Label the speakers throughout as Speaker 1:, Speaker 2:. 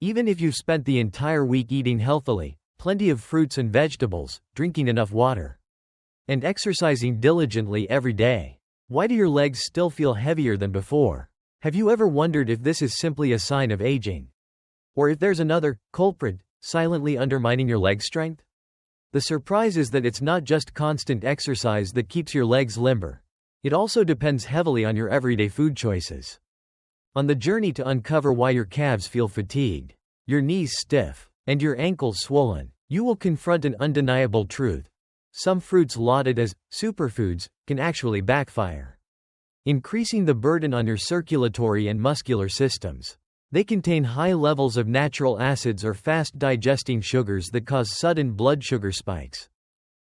Speaker 1: Even if you've spent the entire week eating healthily, plenty of fruits and vegetables, drinking enough water, and exercising diligently every day, why do your legs still feel heavier than before? Have you ever wondered if this is simply a sign of aging? Or if there's another culprit silently undermining your leg strength? The surprise is that it's not just constant exercise that keeps your legs limber. It also depends heavily on your everyday food choices. On the journey to uncover why your calves feel fatigued, your knees stiff, and your ankles swollen, you will confront an undeniable truth. Some fruits lauded as superfoods can actually backfire, increasing the burden on your circulatory and muscular systems. They contain high levels of natural acids or fast-digesting sugars that cause sudden blood sugar spikes,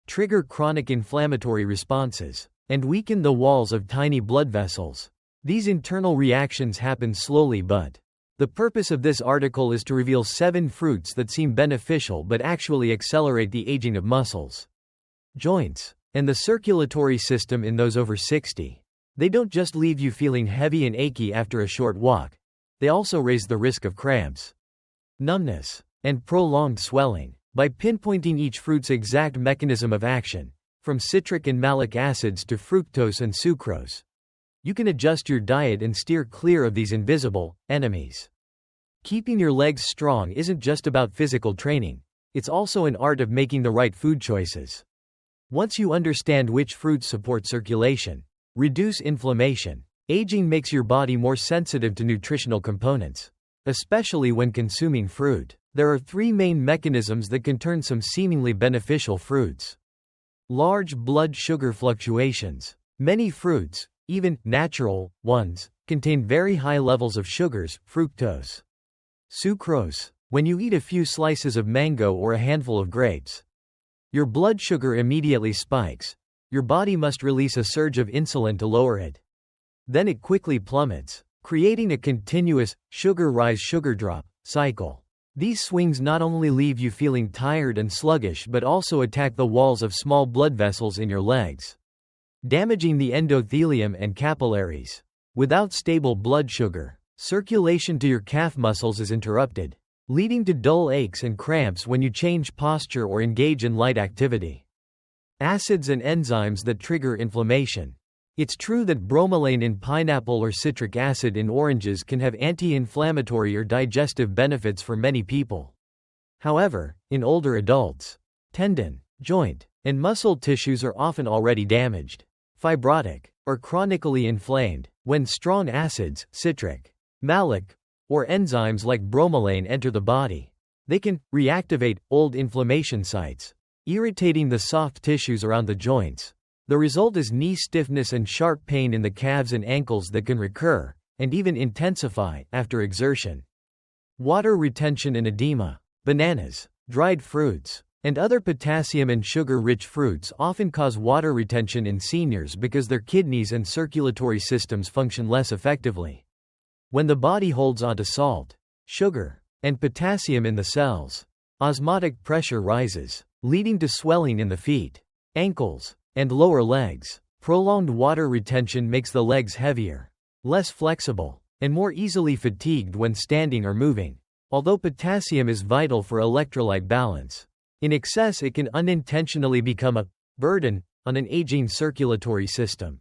Speaker 1: trigger chronic inflammatory responses, and weaken the walls of tiny blood vessels. These internal reactions happen slowly, but the purpose of this article is to reveal 7 fruits that seem beneficial but actually accelerate the aging of muscles, joints, and the circulatory system in those over 60. They don't just leave you feeling heavy and achy after a short walk. They also raise the risk of cramps, numbness, and prolonged swelling. By pinpointing each fruit's exact mechanism of action, from citric and malic acids to fructose and sucrose, you can adjust your diet and steer clear of these invisible enemies. Keeping your legs strong isn't just about physical training, it's also an art of making the right food choices. Once you understand which fruits support circulation, reduce inflammation, aging makes your body more sensitive to nutritional components, especially when consuming fruit. There are 3 main mechanisms that can turn some seemingly beneficial fruits. Large blood sugar fluctuations. Many fruits, even natural ones, contain very high levels of sugars, fructose, sucrose. When you eat a few slices of mango or a handful of grapes, your blood sugar immediately spikes. Your body must release a surge of insulin to lower it. Then it quickly plummets, creating a continuous sugar rise sugar drop cycle. These swings not only leave you feeling tired and sluggish but also attack the walls of small blood vessels in your legs, damaging the endothelium and capillaries. Without stable blood sugar, circulation to your calf muscles is interrupted, leading to dull aches and cramps when you change posture or engage in light activity. Acids and enzymes that trigger inflammation. It's true that bromelain in pineapple or citric acid in oranges can have anti-inflammatory or digestive benefits for many people. However, in older adults, tendon, joint, and muscle tissues are often already damaged, fibrotic, or chronically inflamed. When strong acids, citric, malic, or enzymes like bromelain enter the body, they can reactivate old inflammation sites, irritating the soft tissues around the joints. The result is knee stiffness and sharp pain in the calves and ankles that can recur, and even intensify, after exertion. Water retention and edema. Bananas, dried fruits, and other potassium and sugar-rich fruits often cause water retention in seniors because their kidneys and circulatory systems function less effectively. When the body holds onto salt, sugar, and potassium in the cells, osmotic pressure rises, leading to swelling in the feet, ankles, and lower legs. Prolonged water retention makes the legs heavier, less flexible, and more easily fatigued when standing or moving. Although potassium is vital for electrolyte balance, in excess it can unintentionally become a burden on an aging circulatory system.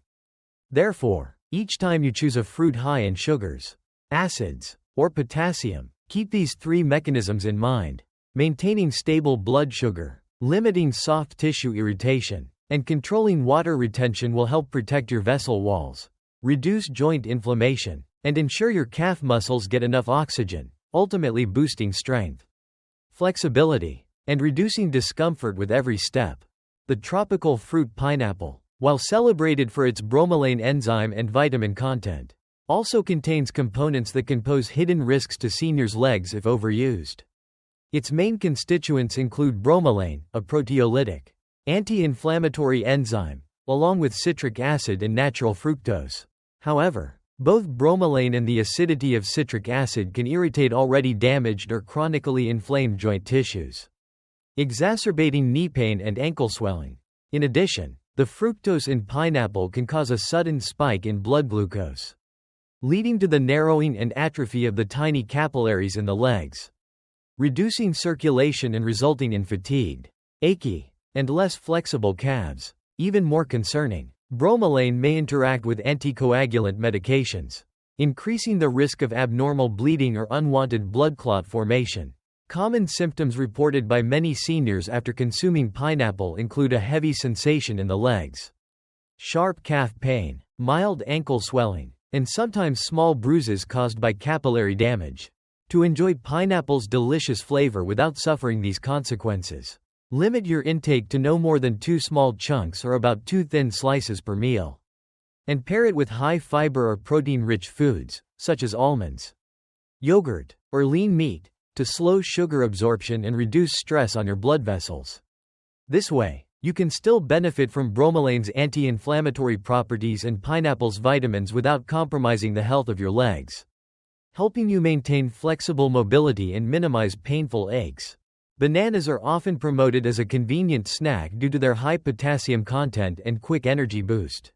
Speaker 1: Therefore, each time you choose a fruit high in sugars, acids, or potassium, keep these 3 mechanisms in mind. Maintaining stable blood sugar, limiting soft tissue irritation, and controlling water retention will help protect your vessel walls, reduce joint inflammation, and ensure your calf muscles get enough oxygen, ultimately boosting strength, flexibility, and reducing discomfort with every step. The tropical fruit pineapple, while celebrated for its bromelain enzyme and vitamin content, also contains components that can pose hidden risks to seniors' legs if overused. Its main constituents include bromelain, a proteolytic, anti-inflammatory enzyme, along with citric acid and natural fructose. However, both bromelain and the acidity of citric acid can irritate already damaged or chronically inflamed joint tissues, exacerbating knee pain and ankle swelling. In addition, the fructose in pineapple can cause a sudden spike in blood glucose, leading to the narrowing and atrophy of the tiny capillaries in the legs. reducing circulation and resulting in fatigued, achy, and less flexible calves. Even more concerning, bromelain may interact with anticoagulant medications, increasing the risk of abnormal bleeding or unwanted blood clot formation. Common symptoms reported by many seniors after consuming pineapple include a heavy sensation in the legs, sharp calf pain, mild ankle swelling, and sometimes small bruises caused by capillary damage. To enjoy pineapple's delicious flavor without suffering these consequences, limit your intake to no more than 2 small chunks or about 2 thin slices per meal. And pair it with high-fiber or protein-rich foods, such as almonds, yogurt, or lean meat, to slow sugar absorption and reduce stress on your blood vessels. This way, you can still benefit from bromelain's anti-inflammatory properties and pineapple's vitamins without compromising the health of your legs, helping you maintain flexible mobility and minimize painful aches. Bananas are often promoted as a convenient snack due to their high potassium content and quick energy boost.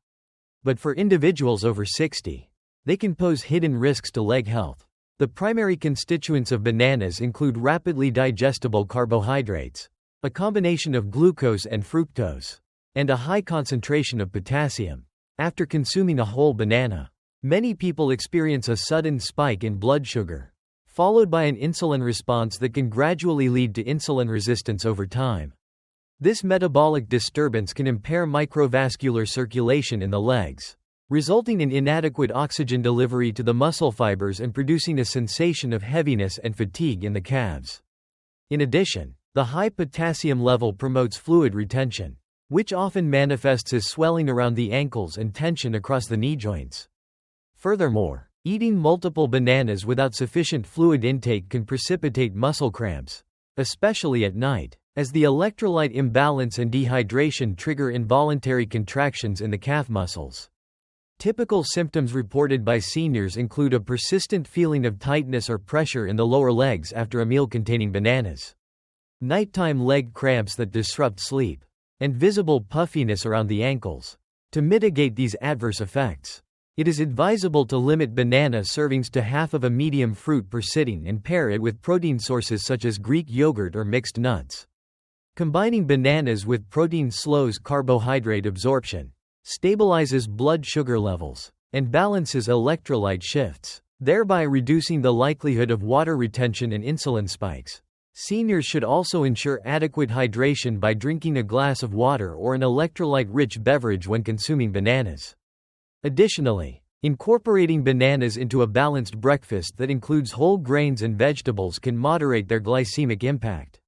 Speaker 1: But for individuals over 60, they can pose hidden risks to leg health. The primary constituents of bananas include rapidly digestible carbohydrates, a combination of glucose and fructose, and a high concentration of potassium. After consuming a whole banana, many people experience a sudden spike in blood sugar, followed by an insulin response that can gradually lead to insulin resistance over time. This metabolic disturbance can impair microvascular circulation in the legs, resulting in inadequate oxygen delivery to the muscle fibers and producing a sensation of heaviness and fatigue in the calves. In addition, the high potassium level promotes fluid retention, which often manifests as swelling around the ankles and tension across the knee joints. Furthermore, eating multiple bananas without sufficient fluid intake can precipitate muscle cramps, especially at night, as the electrolyte imbalance and dehydration trigger involuntary contractions in the calf muscles. Typical symptoms reported by seniors include a persistent feeling of tightness or pressure in the lower legs after a meal containing bananas, nighttime leg cramps that disrupt sleep, and visible puffiness around the ankles. To mitigate these adverse effects, it is advisable to limit banana servings to half of a medium fruit per sitting and pair it with protein sources such as Greek yogurt or mixed nuts. Combining bananas with protein slows carbohydrate absorption, stabilizes blood sugar levels, and balances electrolyte shifts, thereby reducing the likelihood of water retention and insulin spikes. Seniors should also ensure adequate hydration by drinking a glass of water or an electrolyte-rich beverage when consuming bananas. Additionally, incorporating bananas into a balanced breakfast that includes whole grains and vegetables can moderate their glycemic impact.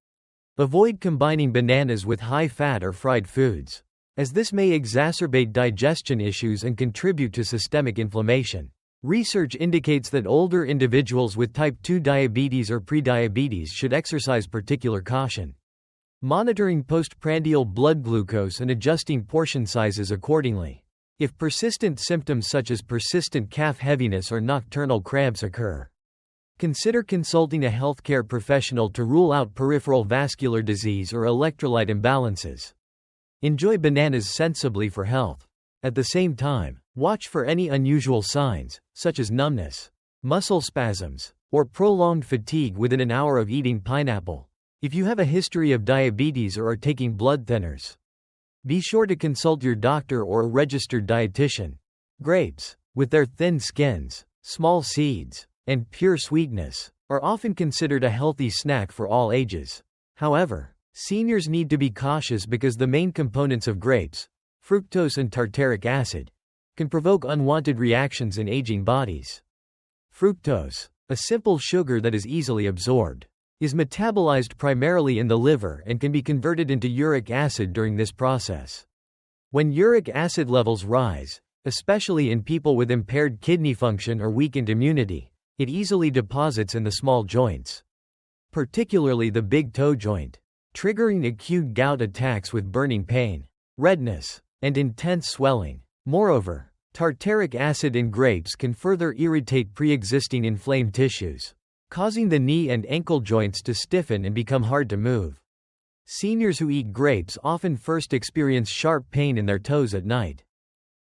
Speaker 1: Avoid combining bananas with high-fat or fried foods, as this may exacerbate digestion issues and contribute to systemic inflammation. Research indicates that older individuals with type 2 diabetes or prediabetes should exercise particular caution, monitoring postprandial blood glucose and adjusting portion sizes accordingly. If persistent symptoms such as persistent calf heaviness or nocturnal cramps occur, consider consulting a healthcare professional to rule out peripheral vascular disease or electrolyte imbalances. Enjoy bananas sensibly for health. At the same time, watch for any unusual signs, such as numbness, muscle spasms, or prolonged fatigue within an hour of eating pineapple. If you have a history of diabetes or are taking blood thinners, be sure to consult your doctor or a registered dietitian. Grapes, with their thin skins, small seeds, and pure sweetness, are often considered a healthy snack for all ages. However, seniors need to be cautious because the main components of grapes, fructose and tartaric acid, can provoke unwanted reactions in aging bodies. Fructose, a simple sugar that is easily absorbed, is metabolized primarily in the liver and can be converted into uric acid during this process. When uric acid levels rise, especially in people with impaired kidney function or weakened immunity, it easily deposits in the small joints, particularly the big toe joint, triggering acute gout attacks with burning pain, redness, and intense swelling. Moreover, tartaric acid in grapes can further irritate pre-existing inflamed tissues, causing the knee and ankle joints to stiffen and become hard to move. Seniors who eat grapes often first experience sharp pain in their toes at night,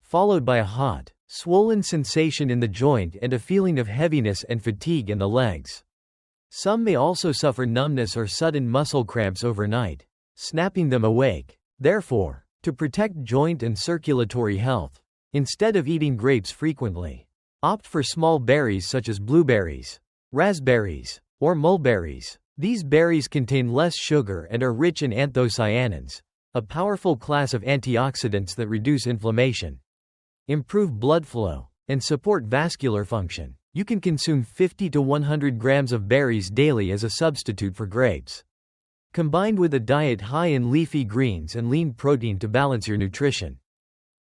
Speaker 1: followed by a hot, swollen sensation in the joint and a feeling of heaviness and fatigue in the legs. Some may also suffer numbness or sudden muscle cramps overnight, snapping them awake. Therefore, to protect joint and circulatory health, instead of eating grapes frequently, opt for small berries such as blueberries, raspberries, or mulberries. These berries contain less sugar and are rich in anthocyanins, a powerful class of antioxidants that reduce inflammation, improve blood flow, and support vascular function. You can consume 50 to 100 grams of berries daily as a substitute for grapes, combined with a diet high in leafy greens and lean protein to balance your nutrition.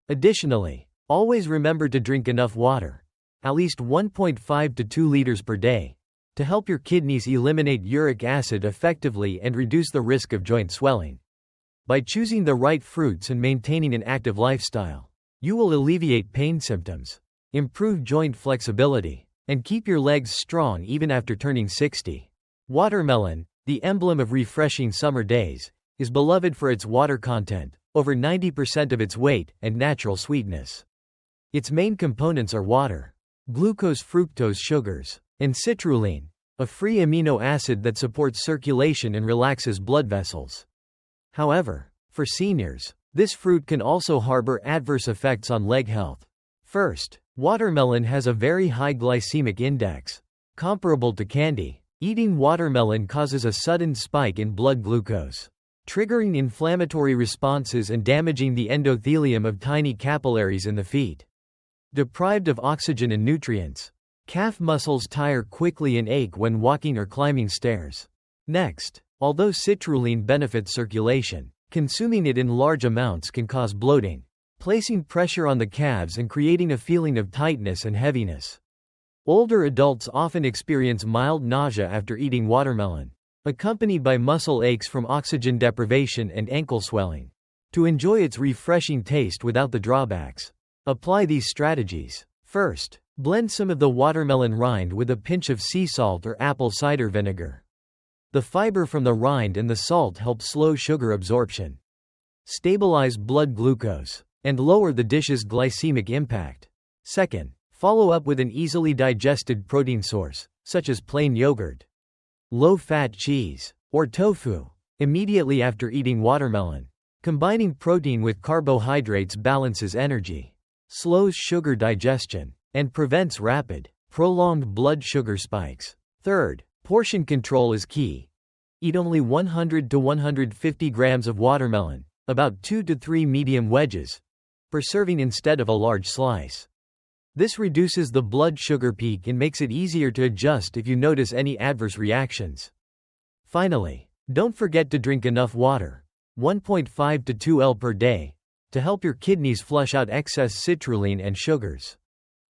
Speaker 1: Additionally, always remember to drink enough water, at least 1.5 to 2 liters per day, to help your kidneys eliminate uric acid effectively and reduce the risk of joint swelling. By choosing the right fruits and maintaining an active lifestyle, you will alleviate pain symptoms, improve joint flexibility, and keep your legs strong even after turning 60. Watermelon, the emblem of refreshing summer days, is beloved for its water content, over 90% of its weight, and natural sweetness. Its main components are water, glucose, fructose sugars, and citrulline, a free amino acid that supports circulation and relaxes blood vessels. However, for seniors, this fruit can also harbor adverse effects on leg health. First, watermelon has a very high glycemic index. Comparable to candy, eating watermelon causes a sudden spike in blood glucose, triggering inflammatory responses and damaging the endothelium of tiny capillaries in the feet. Deprived of oxygen and nutrients, calf muscles tire quickly and ache when walking or climbing stairs. Next, although citrulline benefits circulation, consuming it in large amounts can cause bloating, placing pressure on the calves and creating a feeling of tightness and heaviness. Older adults often experience mild nausea after eating watermelon, accompanied by muscle aches from oxygen deprivation and ankle swelling. To enjoy its refreshing taste without the drawbacks, apply these strategies. First, blend some of the watermelon rind with a pinch of sea salt or apple cider vinegar. The fiber from the rind and the salt help slow sugar absorption, stabilize blood glucose, and lower the dish's glycemic impact. Second, follow up with an easily digested protein source, such as plain yogurt, low-fat cheese, or tofu, immediately after eating watermelon. Combining protein with carbohydrates balances energy, slows sugar digestion, and prevents rapid, prolonged blood sugar spikes. Third, portion control is key. Eat only 100 to 150 grams of watermelon, about 2 to 3 medium wedges, per serving instead of a large slice. This reduces the blood sugar peak and makes it easier to adjust if you notice any adverse reactions. Finally, don't forget to drink enough water, 1.5 to 2 L per day, to help your kidneys flush out excess citrulline and sugars.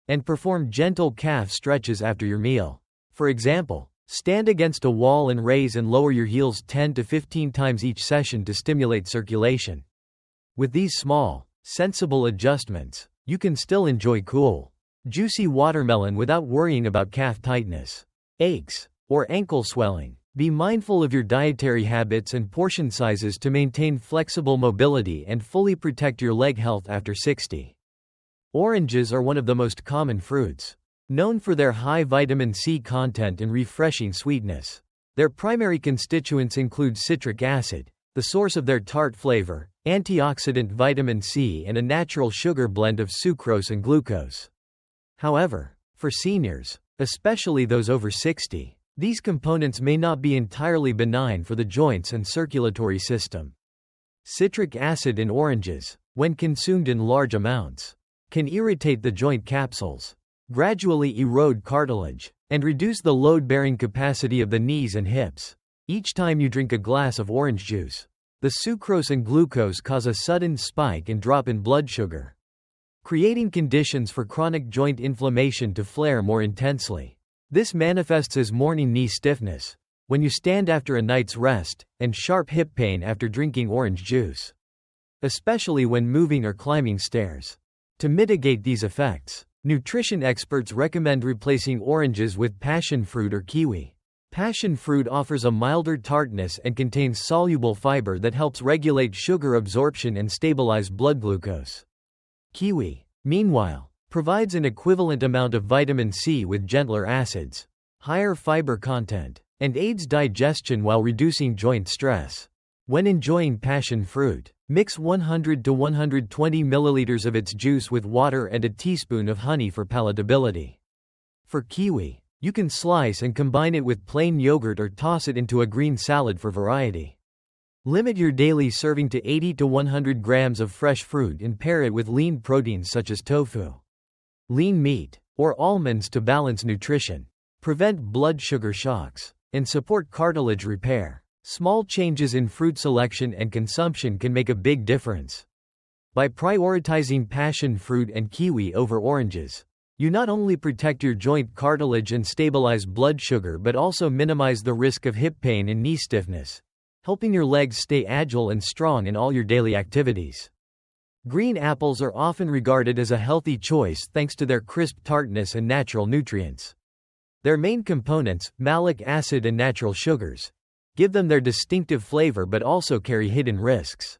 Speaker 1: And perform gentle calf stretches after your meal. For example, stand against a wall and raise and lower your heels 10 to 15 times each session to stimulate circulation. With these small, sensible adjustments, you can still enjoy cool, juicy watermelon without worrying about calf tightness, aches, or ankle swelling. Be mindful of your dietary habits and portion sizes to maintain flexible mobility and fully protect your leg health after 60. Oranges are one of the most common fruits, known for their high vitamin C content and refreshing sweetness. Their primary constituents include citric acid, the source of their tart flavor, antioxidant vitamin C, and a natural sugar blend of sucrose and glucose. However, for seniors, especially those over 60, these components may not be entirely benign for the joints and circulatory system. Citric acid in oranges, when consumed in large amounts, can irritate the joint capsules, gradually erode cartilage, and reduce the load-bearing capacity of the knees and hips. Each time you drink a glass of orange juice, the sucrose and glucose cause a sudden spike and drop in blood sugar, creating conditions for chronic joint inflammation to flare more intensely. This manifests as morning knee stiffness, when you stand after a night's rest, and sharp hip pain after drinking orange juice, especially when moving or climbing stairs. To mitigate these effects, nutrition experts recommend replacing oranges with passion fruit or kiwi. Passion fruit offers a milder tartness and contains soluble fiber that helps regulate sugar absorption and stabilize blood glucose. Kiwi, meanwhile, provides an equivalent amount of vitamin C with gentler acids, higher fiber content, and aids digestion while reducing joint stress. When enjoying passion fruit, mix 100 to 120 milliliters of its juice with water and a teaspoon of honey for palatability. For kiwi, you can slice and combine it with plain yogurt or toss it into a green salad for variety. Limit your daily serving to 80 to 100 grams of fresh fruit and pair it with lean proteins such as tofu, lean meat, or almonds to balance nutrition, prevent blood sugar shocks, and support cartilage repair. Small changes in fruit selection and consumption can make a big difference. By prioritizing passion fruit and kiwi over oranges, you not only protect your joint cartilage and stabilize blood sugar but also minimize the risk of hip pain and knee stiffness, helping your legs stay agile and strong in all your daily activities. Green apples are often regarded as a healthy choice thanks to their crisp tartness and natural nutrients. Their main components, malic acid and natural sugars, give them their distinctive flavor but also carry hidden risks.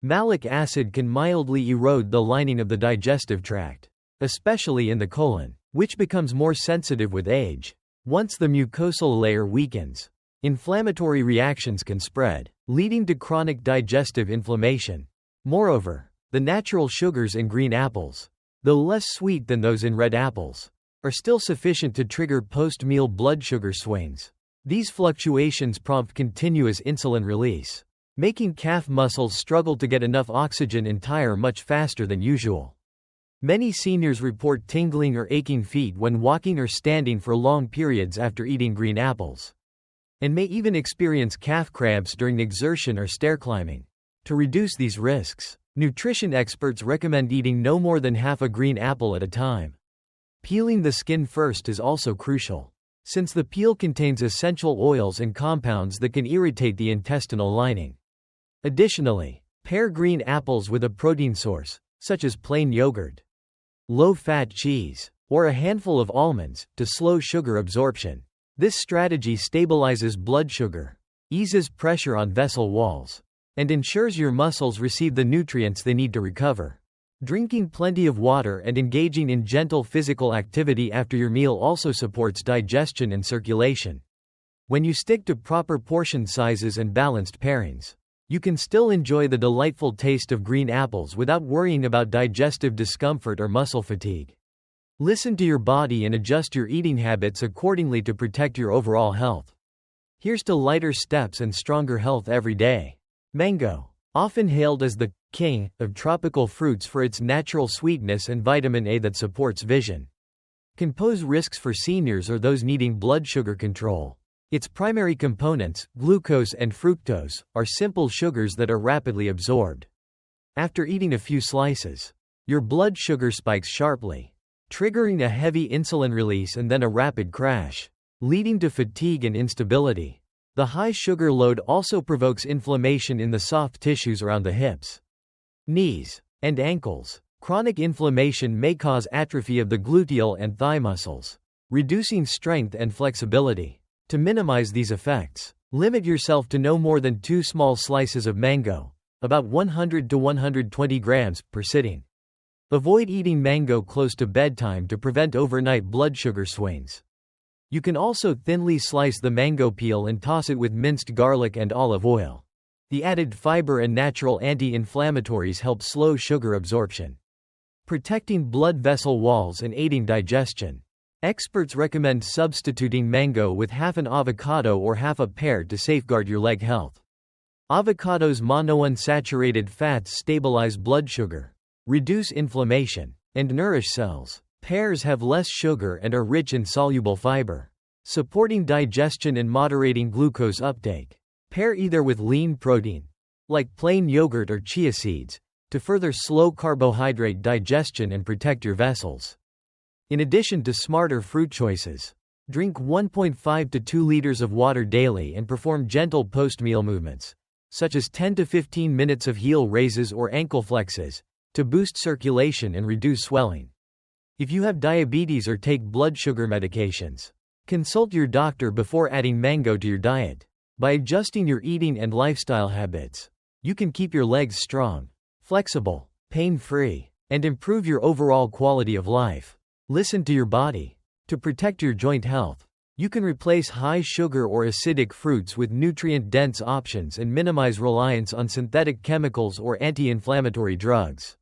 Speaker 1: Malic acid can mildly erode the lining of the digestive tract, especially in the colon, which becomes more sensitive with age. Once the mucosal layer weakens, inflammatory reactions can spread, leading to chronic digestive inflammation. Moreover, the natural sugars in green apples, though less sweet than those in red apples, are still sufficient to trigger post-meal blood sugar swings. These fluctuations prompt continuous insulin release, making calf muscles struggle to get enough oxygen and tire much faster than usual. Many seniors report tingling or aching feet when walking or standing for long periods after eating green apples, and may even experience calf cramps during exertion or stair climbing. To reduce these risks, nutrition experts recommend eating no more than half a green apple at a time. Peeling the skin first is also crucial, since the peel contains essential oils and compounds that can irritate the intestinal lining. Additionally, pair green apples with a protein source, such as plain yogurt, low-fat cheese, or a handful of almonds, to slow sugar absorption. This strategy stabilizes blood sugar, eases pressure on vessel walls, and ensures your muscles receive the nutrients they need to recover. Drinking plenty of water and engaging in gentle physical activity after your meal also supports digestion and circulation. When you stick to proper portion sizes and balanced pairings, you can still enjoy the delightful taste of green apples without worrying about digestive discomfort or muscle fatigue. Listen to your body and adjust your eating habits accordingly to protect your overall health. Here's to lighter steps and stronger health every day. Mango, often hailed as the king of tropical fruits for its natural sweetness and vitamin A that supports vision, can pose risks for seniors or those needing blood sugar control. Its primary components, glucose and fructose, are simple sugars that are rapidly absorbed. After eating a few slices, your blood sugar spikes sharply, triggering a heavy insulin release and then a rapid crash, leading to fatigue and instability. The high sugar load also provokes inflammation in the soft tissues around the hips, knees, and ankles. Chronic inflammation may cause atrophy of the gluteal and thigh muscles, reducing strength and flexibility. To minimize these effects, limit yourself to no more than 2 small slices of mango, about 100 to 120 grams, per sitting. Avoid eating mango close to bedtime to prevent overnight blood sugar swings. You can also thinly slice the mango peel and toss it with minced garlic and olive oil. The added fiber and natural anti-inflammatories help slow sugar absorption, protecting blood vessel walls and aiding digestion. Experts recommend substituting mango with half an avocado or half a pear to safeguard your leg health. Avocado's monounsaturated fats stabilize blood sugar, reduce inflammation, and nourish cells. Pears have less sugar and are rich in soluble fiber, supporting digestion and moderating glucose uptake. Pair either with lean protein, like plain yogurt or chia seeds, to further slow carbohydrate digestion and protect your vessels. In addition to smarter fruit choices, drink 1.5 to 2 liters of water daily and perform gentle post-meal movements, such as 10 to 15 minutes of heel raises or ankle flexes, to boost circulation and reduce swelling. If you have diabetes or take blood sugar medications, consult your doctor before adding mango to your diet. By adjusting your eating and lifestyle habits, you can keep your legs strong, flexible, pain-free, and improve your overall quality of life. Listen to your body. To protect your joint health, You can replace high sugar or acidic fruits with nutrient-dense options and minimize reliance on synthetic chemicals or anti-inflammatory drugs.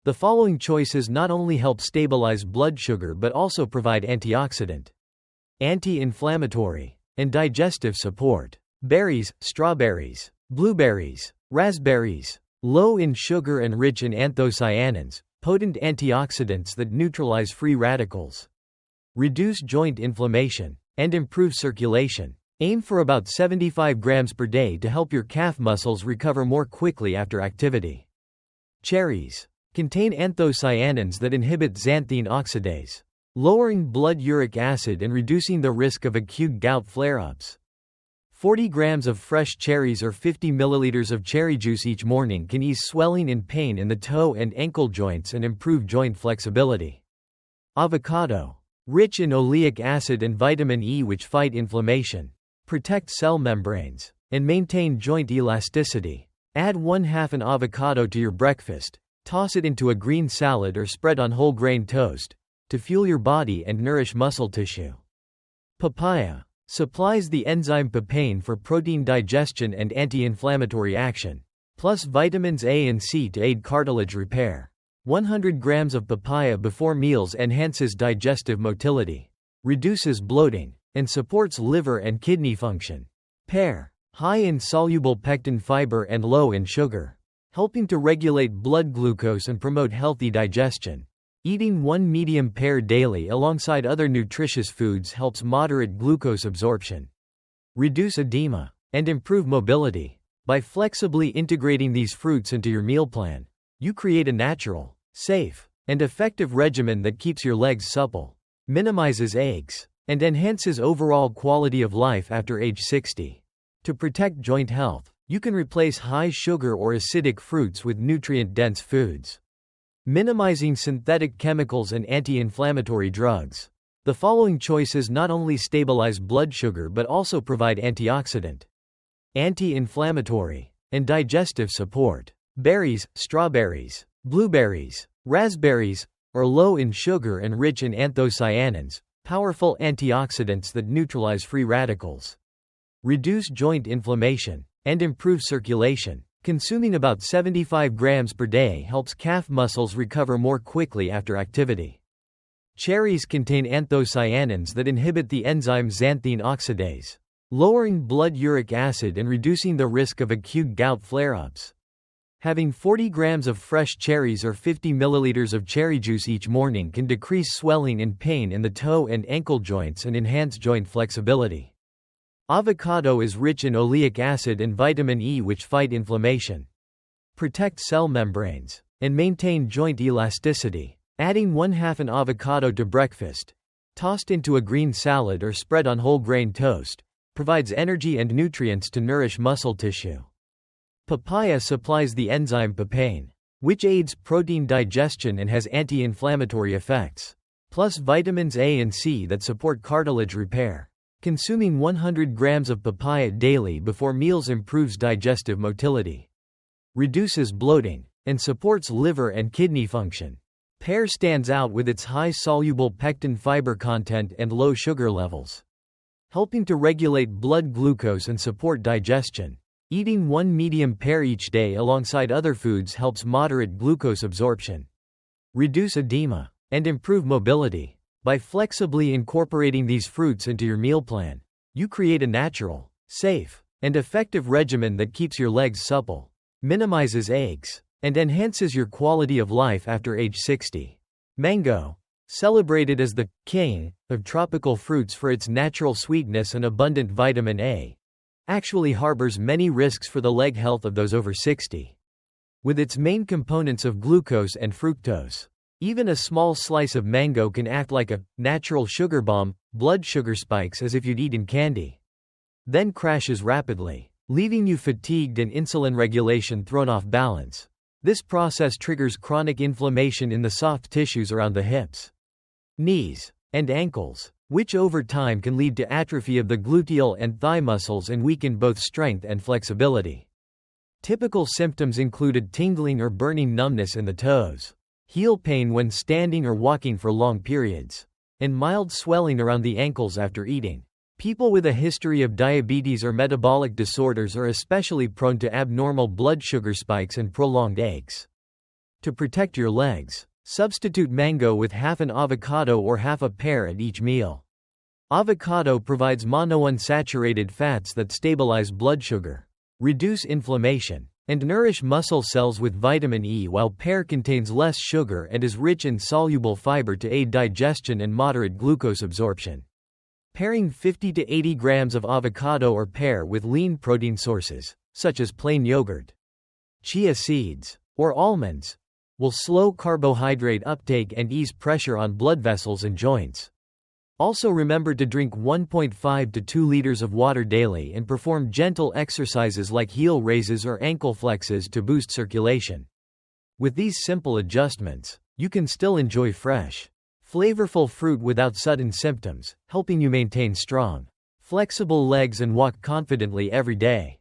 Speaker 1: The following choices not only help stabilize blood sugar but also provide antioxidant, anti-inflammatory, and digestive support. Berries, strawberries, blueberries, raspberries. Low in sugar and rich in anthocyanins, potent antioxidants that neutralize free radicals, reduce joint inflammation, and improve circulation. Aim for about 75 grams per day to help your calf muscles recover more quickly after activity. Cherries contain anthocyanins that inhibit xanthine oxidase, lowering blood uric acid and reducing the risk of acute gout flare-ups. 40 grams of fresh cherries or 50 milliliters of cherry juice each morning can ease swelling and pain in the toe and ankle joints and improve joint flexibility. Avocado, rich in oleic acid and vitamin E which fight inflammation, protect cell membranes, and maintain joint elasticity. Add 1/2 an avocado to your breakfast, toss it into a green salad or spread on whole grain toast, to fuel your body and nourish muscle tissue. Papaya supplies the enzyme papain for protein digestion and anti-inflammatory action, plus vitamins A and C to aid cartilage repair. 100 grams of papaya before meals enhances digestive motility, reduces bloating, and supports liver and kidney function. Pear, high in soluble pectin fiber and low in sugar, helping to regulate blood glucose and promote healthy digestion. Eating one medium pear daily alongside other nutritious foods helps moderate glucose absorption, reduce edema, and improve mobility. By flexibly integrating these fruits into your meal plan, you create a natural, safe, and effective regimen that keeps your legs supple, minimizes aches, and enhances overall quality of life after age 60. To protect joint health, you can replace high sugar or acidic fruits with nutrient-dense foods, minimizing synthetic chemicals and anti-inflammatory drugs. The following choices not only stabilize blood sugar but also provide antioxidant, anti-inflammatory, and digestive support. Berries, strawberries, blueberries, raspberries, are low in sugar and rich in anthocyanins, powerful antioxidants that neutralize free radicals, reduce joint inflammation, and improve circulation. Consuming about 75 grams per day helps calf muscles recover more quickly after activity. Cherries contain anthocyanins that inhibit the enzyme xanthine oxidase, lowering blood uric acid and reducing the risk of acute gout flare-ups. Having 40 grams of fresh cherries or 50 milliliters of cherry juice each morning can decrease swelling and pain in the toe and ankle joints and enhance joint flexibility. Avocado is rich in oleic acid and vitamin E which fight inflammation, protect cell membranes, and maintain joint elasticity. Adding 1/2 an avocado to breakfast, tossed into a green salad or spread on whole grain toast, provides energy and nutrients to nourish muscle tissue. Papaya supplies the enzyme papain, which aids protein digestion and has anti-inflammatory effects, plus vitamins A and C that support cartilage repair. Consuming 100 grams of papaya daily before meals improves digestive motility, reduces bloating, and supports liver and kidney function. Pear stands out with its high soluble pectin fiber content and low sugar levels, helping to regulate blood glucose and support digestion. Eating one medium pear each day alongside other foods helps moderate glucose absorption, reduce edema, and improve mobility. By flexibly incorporating these fruits into your meal plan, you create a natural, safe, and effective regimen that keeps your legs supple, minimizes aches, and enhances your quality of life after age 60. Mango, celebrated as the king of tropical fruits for its natural sweetness and abundant vitamin A, actually harbors many risks for the leg health of those over 60. With its main components of glucose and fructose, even a small slice of mango can act like a natural sugar bomb. Blood sugar spikes as if you'd eaten candy, then crashes rapidly, leaving you fatigued and insulin regulation thrown off balance. This process triggers chronic inflammation in the soft tissues around the hips, knees, and ankles, which over time can lead to atrophy of the gluteal and thigh muscles and weaken both strength and flexibility. Typical symptoms included tingling or burning numbness in the toes, heel pain when standing or walking for long periods, and mild swelling around the ankles after eating. People with a history of diabetes or metabolic disorders are especially prone to abnormal blood sugar spikes and prolonged aches. To protect your legs, substitute mango with half an avocado or half a pear at each meal. Avocado provides monounsaturated fats that stabilize blood sugar, reduce inflammation, and nourish muscle cells with vitamin E, while pear contains less sugar and is rich in soluble fiber to aid digestion and moderate glucose absorption. Pairing 50 to 80 grams of avocado or pear with lean protein sources, such as plain yogurt, chia seeds, or almonds, will slow carbohydrate uptake and ease pressure on blood vessels and joints. Also remember to drink 1.5 to 2 liters of water daily and perform gentle exercises like heel raises or ankle flexes to boost circulation. With these simple adjustments, you can still enjoy fresh, flavorful fruit without sudden symptoms, helping you maintain strong, flexible legs and walk confidently every day.